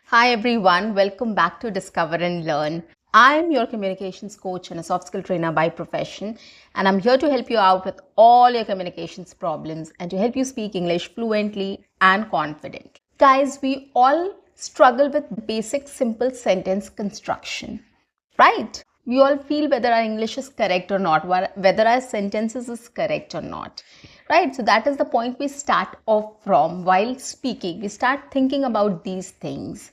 Hi everyone, welcome back to Discover and Learn. I'm your communications coach and a soft skill trainer by profession, and I'm here to help you out with all your communications problems and to help you speak English fluently and confidently. Guys, we all struggle with basic simple sentence construction, right? We all feel whether our English is correct or not, whether our sentences is correct or not, right? So that is the point we start off from while speaking. We start thinking about these things,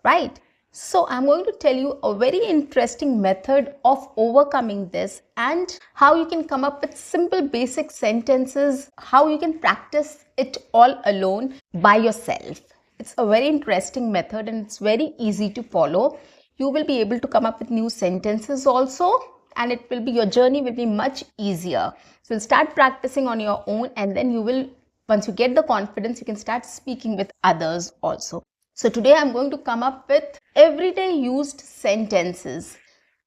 right? So I'm going to tell you a very interesting method of overcoming this and how you can come up with simple basic sentences, how you can practice it all alone by yourself. It's a very interesting method and it's very easy to follow. You will be able to come up with new sentences also, and it will be, your journey will be much easier. So you'll start practicing on your own, and then you will, once you get the confidence, you can start speaking with others also. So today I'm going to come up with everyday used sentences.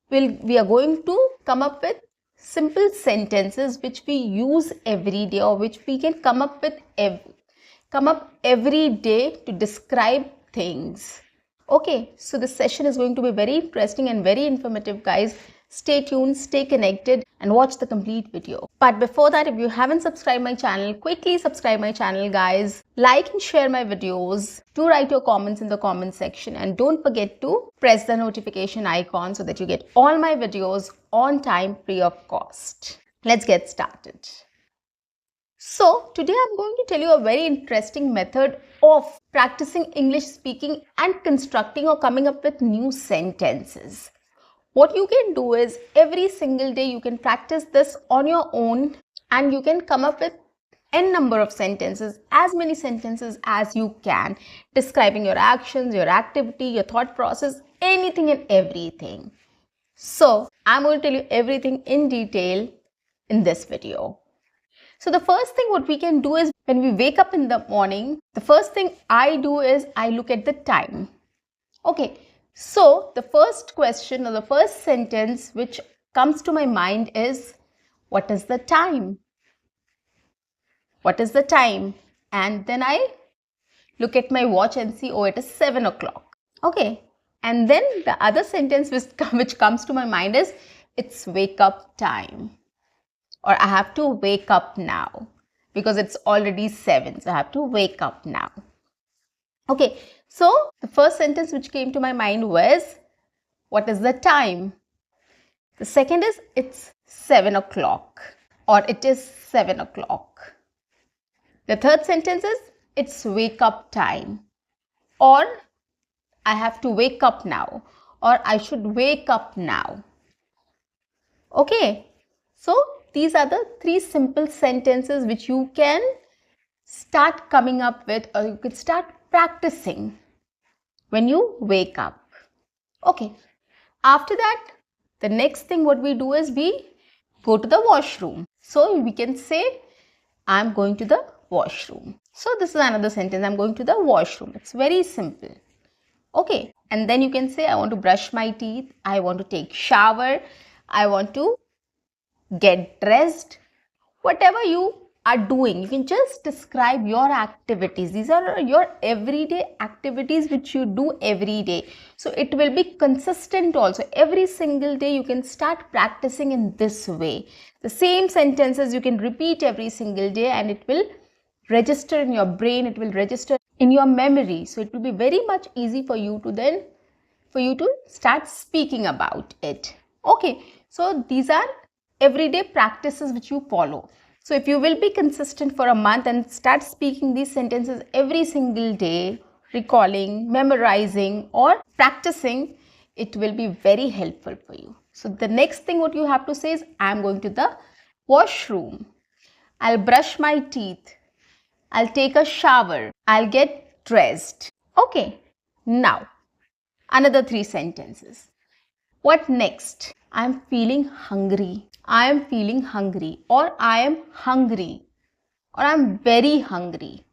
We are going to come up with simple sentences which we use every day, or which we can come up every day to describe things. Okay, so this session is going to be very interesting and very informative, guys. Stay tuned, stay connected, and watch the complete video. But before that, if you haven't subscribed my channel, quickly subscribe my channel, guys. Like and share my videos. Do write your comments in the comment section, and don't forget to press the notification icon so that you get all my videos on time, free of cost. Let's get started. So today I'm going to tell you a very interesting method of practicing English speaking and constructing or coming up with new sentences. What you can do is every single day you can practice this on your own, and you can come up with n number of sentences, as many sentences as you can, describing your actions, your activity, your thought process, anything and everything. So I'm going to tell you everything in detail in this video. So the first thing what we can do is, when we wake up in the morning, the first thing I do is I look at the time. Okay, so the first question or the first sentence which comes to my mind is, what is the time? What is the time? And then I look at my watch and see, oh, it is 7 o'clock. Okay, and then the other sentence which comes to my mind is, it's wake up time. Or I have to wake up now because it's already 7. So I have to wake up now. Okay, so the first sentence which came to my mind was, what is the time? The second is, it's 7 o'clock, or it is 7 o'clock. The third sentence is, it's wake up time, or I have to wake up now, or I should wake up now. Okay, so these are the 3 simple sentences which you can start coming up with, or you could start practicing when you wake up. Okay, after that, the next thing what we do is we go to the washroom. So we can say, I'm going to the washroom. So this is another sentence, I'm going to the washroom. It's very simple. Okay, and then you can say, I want to brush my teeth, I want to take shower, I want to get dressed. Whatever you are doing, you can just describe your activities. These are your everyday activities which you do every day. So it will be consistent also. Every single day you can start practicing in this way. The same sentences you can repeat every single day, and it will register in your brain, it will register in your memory. So it will be very much easy for you to start speaking about it. Okay, so these are everyday practices which you follow. So if you will be consistent for a month and start speaking these sentences every single day, recalling, memorizing, or practicing, it will be very helpful for you. So the next thing what you have to say is, I'm going to the washroom, I'll brush my teeth, I'll take a shower, I'll get dressed. Okay, now another 3 sentences. What next? I'm feeling hungry. I am feeling hungry, or I am hungry, or I'm very hungry.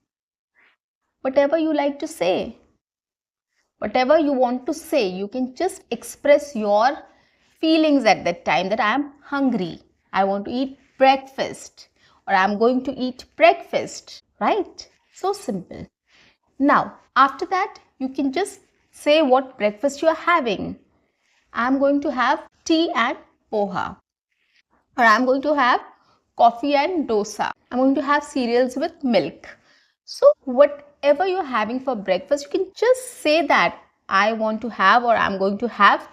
Whatever you like to say, whatever you want to say, you can just express your feelings at that time, that I am hungry, I want to eat breakfast, or I'm going to eat breakfast, right? So simple. Now, after that, you can just say what breakfast you are having. I'm going to have tea and poha. Or I'm going to have coffee and dosa. I'm going to have cereals with milk. So whatever you're having for breakfast, you can just say that I want to have or I'm going to have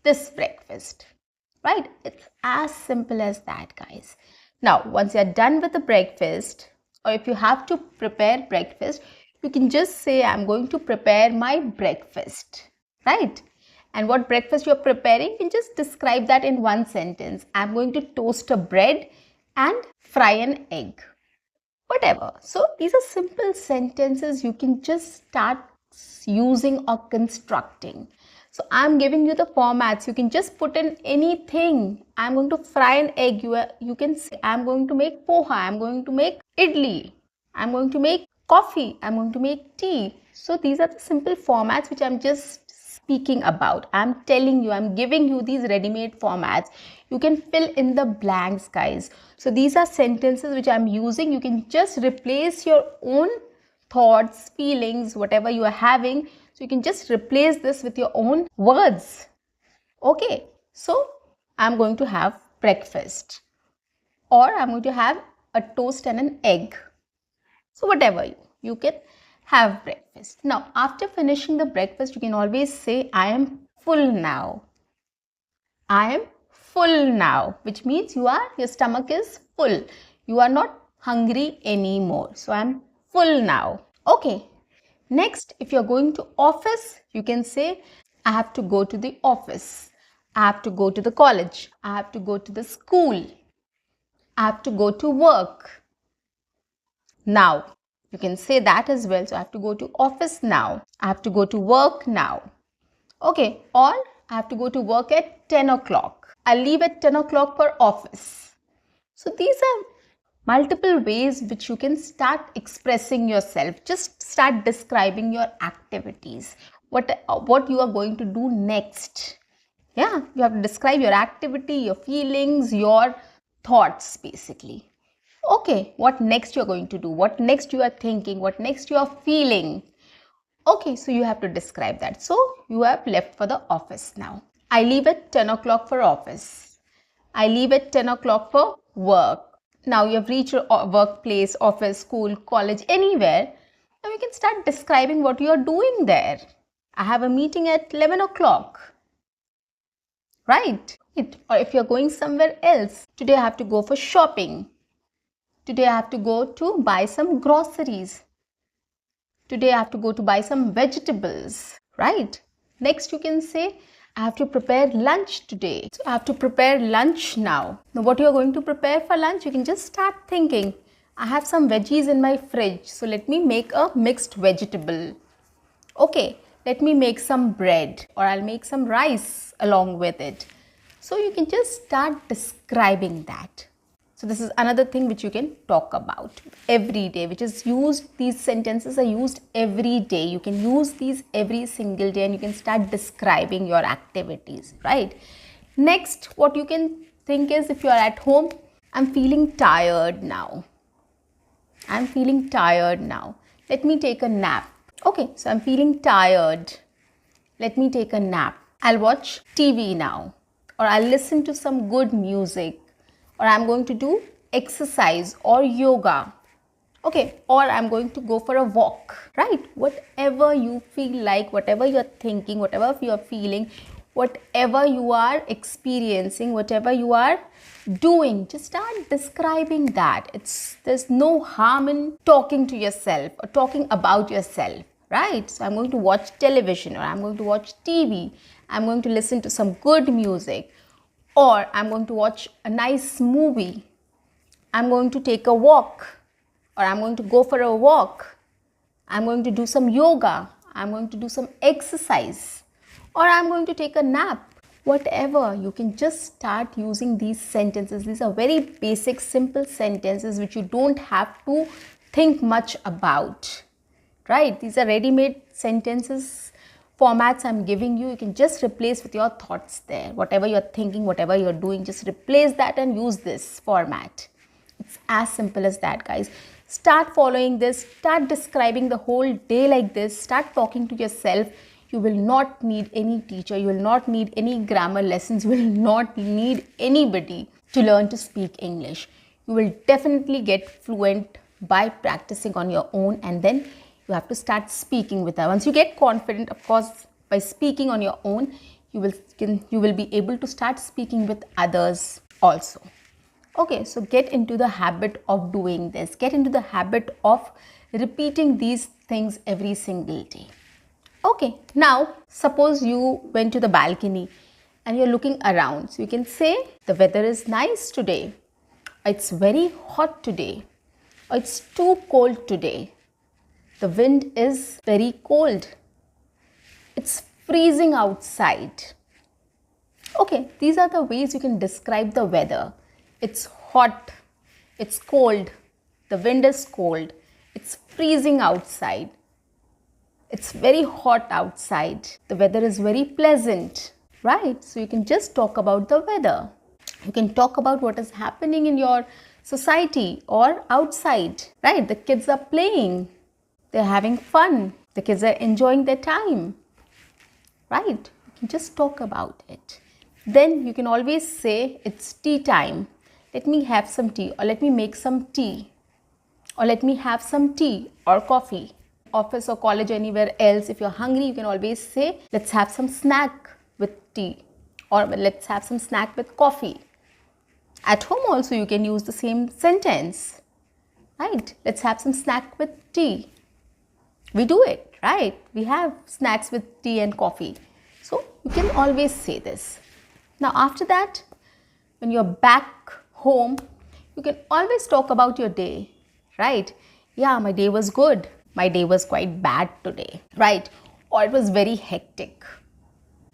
this breakfast. Right? It's as simple as that, guys. Now, once you're done with the breakfast, or if you have to prepare breakfast, you can just say I'm going to prepare my breakfast. Right? And what breakfast you're preparing, you can just describe that in one sentence. I'm going to toast a bread and fry an egg. Whatever. So these are simple sentences you can just start using or constructing. So I'm giving you the formats. You can just put in anything. I'm going to fry an egg. You can say I'm going to make poha. I'm going to make idli. I'm going to make coffee. I'm going to make tea. So these are the simple formats which I'm just speaking about. I'm telling you, I'm giving you these ready-made formats. You can fill in the blanks, guys. So these are sentences which I'm using. You can just replace your own thoughts, feelings, whatever you are having. So you can just replace this with your own words. Okay, so I'm going to have breakfast, or I'm going to have a toast and an egg. So whatever you can have breakfast. Now, after finishing the breakfast, you can always say, I am full now. I am full now, which means your stomach is full. You are not hungry anymore. So I'm full now. Okay. Next, if you're going to office, you can say, I have to go to the office. I have to go to the college. I have to go to the school. I have to go to work. Now, you can say that as well. So I have to go to office now. I have to go to work now. Okay, or I have to go to work at 10 o'clock. I'll leave at 10 o'clock for office. So these are multiple ways which you can start expressing yourself. Just start describing your activities. What you are going to do next. Yeah, you have to describe your activity, your feelings, your thoughts basically. Okay, what next you're going to do, what next you are thinking, what next you are feeling. Okay, so you have to describe that. So you have left for the office now. I leave at 10 o'clock for office. I leave at 10 o'clock for work. Now you have reached your workplace, office, school, college, anywhere. Now you can start describing what you are doing there. I have a meeting at 11 o'clock. Right? Or if you're going somewhere else, today I have to go for shopping. Today I have to go to buy some groceries. Today I have to go to buy some vegetables, right? Next you can say, I have to prepare lunch today. So I have to prepare lunch now. Now what you are going to prepare for lunch, you can just start thinking. I have some veggies in my fridge. So let me make a mixed vegetable. Okay, let me make some bread, or I'll make some rice along with it. So you can just start describing that. So this is another thing which you can talk about every day, which is used, these sentences are used every day. You can use these every single day and you can start describing your activities, right? Next, what you can think is, if you are at home, I'm feeling tired now. I'm feeling tired now. Let me take a nap. Okay, so I'm feeling tired. Let me take a nap. I'll watch TV now, or I'll listen to some good music. Or I'm going to do exercise or yoga. Okay, or I'm going to go for a walk, right? Whatever you feel like, whatever you're thinking, whatever you're feeling, whatever you are experiencing, whatever you are doing, just start describing that. There's no harm in talking to yourself or talking about yourself, right? So I'm going to watch television, or I'm going to watch TV. I'm going to listen to some good music. Or I'm going to watch a nice movie. I'm going to take a walk, or I'm going to go for a walk. I'm going to do some yoga. I'm going to do some exercise, or I'm going to take a nap. Whatever, you can just start using these sentences. These are very basic, simple sentences which you don't have to think much about, right? These are ready-made sentences. Formats I'm giving you, you can just replace with your thoughts there. Whatever you're thinking, whatever you're doing, just replace that and use this format. It's as simple as that, guys. Start following this, start describing the whole day like this, start talking to yourself. You will not need any teacher, you will not need any grammar lessons, you will not need anybody to learn to speak English. You will definitely get fluent by practicing on your own, and then you have to start speaking with her. Once you get confident, of course, by speaking on your own, you will be able to start speaking with others also. Okay, so get into the habit of doing this. Get into the habit of repeating these things every single day. Okay, now suppose you went to the balcony and you're looking around. So you can say, the weather is nice today. It's very hot today. Or it's too cold today. The wind is very cold. It's freezing outside. Okay, these are the ways you can describe the weather. It's hot, it's cold, the wind is cold, it's freezing outside, it's very hot outside, the weather is very pleasant, right? So you can just talk about the weather. You can talk about what is happening in your society or outside, right? The kids are playing, they're having fun, the kids are enjoying their time, right? You can just talk about it. Then you can always say, it's tea time. Let me have some tea, or let me make some tea, or let me have some tea or coffee. Office or college or anywhere else, if you're hungry, you can always say, let's have some snack with tea, or let's have some snack with coffee. At home also you can use the same sentence, right? Let's have some snack with tea. We do it, right? We have snacks with tea and coffee. So you can always say this. Now after that, when you're back home, you can always talk about your day, right? Yeah, my day was good. My day was quite bad today, right? Or it was very hectic.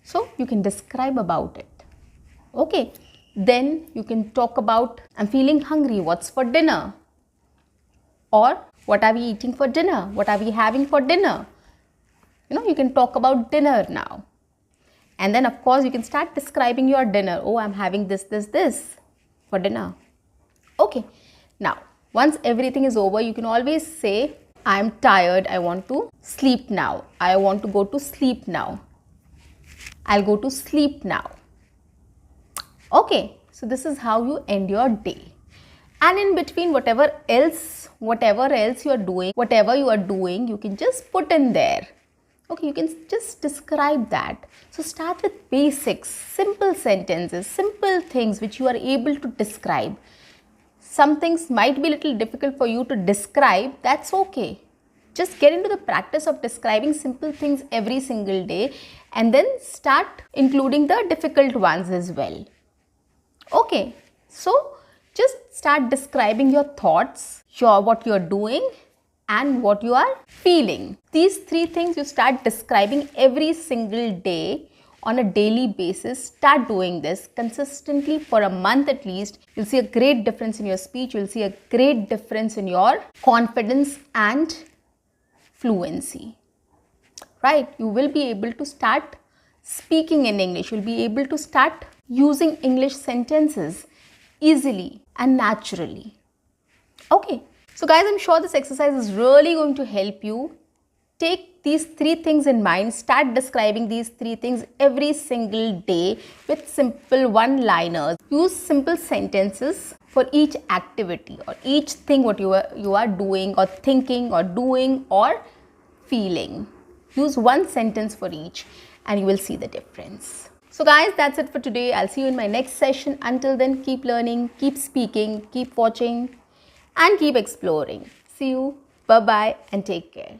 So you can describe about it. Okay, then you can talk about, I'm feeling hungry, what's for dinner? Or what are we eating for dinner? What are we having for dinner? You can talk about dinner now. And then of course you can start describing your dinner. Oh, I'm having this for dinner. Okay, now once everything is over, you can always say, I'm tired, I want to sleep now. I want to go to sleep now. I'll go to sleep now. Okay, so this is how you end your day. And in between, whatever else you are doing, you can just put in there. Okay, you can just describe that. So start with basics, simple sentences, simple things which you are able to describe. Some things might be a little difficult for you to describe, that's okay. Just get into the practice of describing simple things every single day, and then start including the difficult ones as well. Okay, so just start describing your thoughts, what you're doing, and what you are feeling. These three things you start describing every single day on a daily basis. Start doing this consistently for a month at least. You'll see a great difference in your speech. You'll see a great difference in your confidence and fluency. Right? You will be able to start speaking in English. You'll be able to start using English sentences easily and naturally. Okay. So guys, I'm sure this exercise is really going to help you. Take these three things in mind. Start describing these three things every single day with simple one-liners. Use simple sentences for each activity or each thing what you are doing or thinking or doing or feeling. Use one sentence for each and you will see the difference. So guys, that's it for today. I'll see you in my next session. Until then, keep learning, keep speaking, keep watching, and keep exploring. See you. Bye-bye and take care.